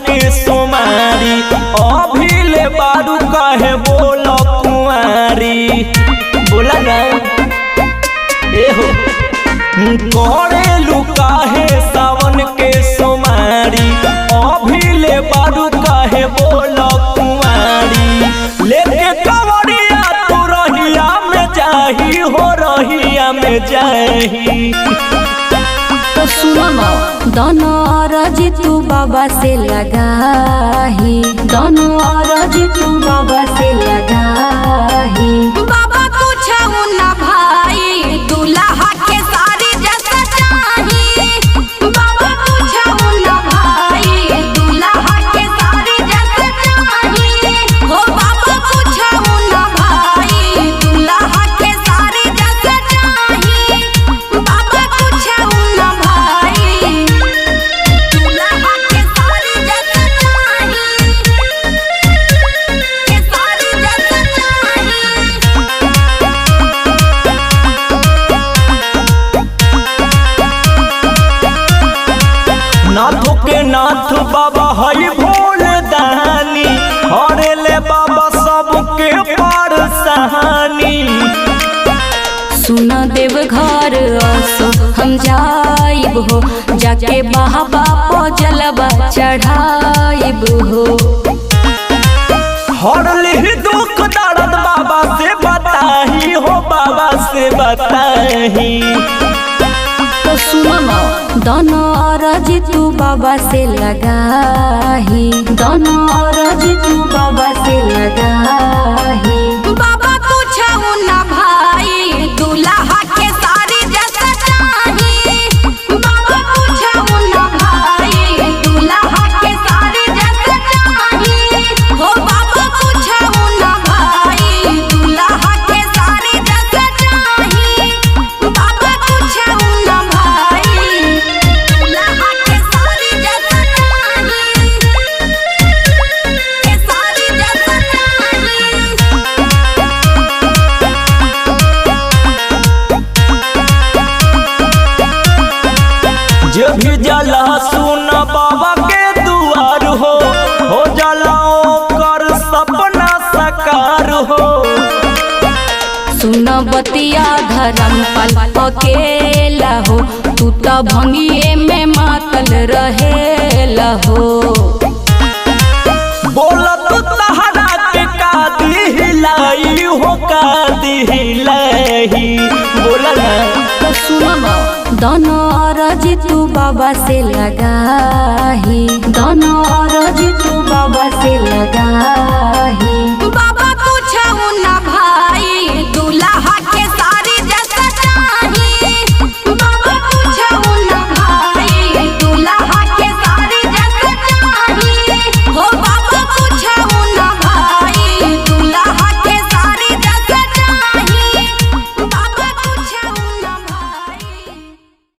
के सोमारी अभी ले बारू कहे बोलो कुंवारी बोला ना एहो करेलू काहे सावन के सोमारी अभी ले बारू कहे बोलो कुंवारी लेके कवरिया तू रहिया में जाही हो रहिया में जाही तो सुनो दोनों अरज तू बाबा से लगाही दोनों अरज तू बाबा से लगाही बाबा कुछ ना भाई दूल्हा के सारी जैसा चाही बाबा कुछ ना भाई दूल्हा के सारी जैसा चाही हो बाबा कुछ ना भाई दूल्हा के सारी जैसा चाही बाबा कुछ ना भाई दूल्हा के सारी जैसा चाही के सारी जैसा चाही नाथों के नाथ बाबा हई भोल दानी हरे ले बाबा सबके पार सहानी सुन देव घर आसो हम जाइब हो जाके बाबा पो जलवा चढ़ाइब हो हर ली दुख दर्द बाबा से बताही हो बाबा से बताही तो सुनो दोनों अरज तू बाबा से लगाही दोनों अरज तू बाबा से लगाही बाबा कुछ ना भाई दूल्हा के सारी जैसा चाही बाबा कुछ ना भाई दूल्हा के सारी जैसा चाही हो बाबा कुछ ना भाई दूल्हा के सारी जैसा चाही बाबा कुछ ना भाई दूल्हा के सारी जैसा चाही के सारी जैसा चाही जो भी जला सुन बाबा के दुआर हो जला कर सपना साकार हो सुन बतिया धर्म पल अकेला हो तू तो भंगिए में मातल रहेला हो बोलत तहरा के कादी हिलाई हो कादी हिलाई बोला ना तो सुनो दोनों अरज तू बाबा से लगाही दोनों अरज तू बाबा से लगाही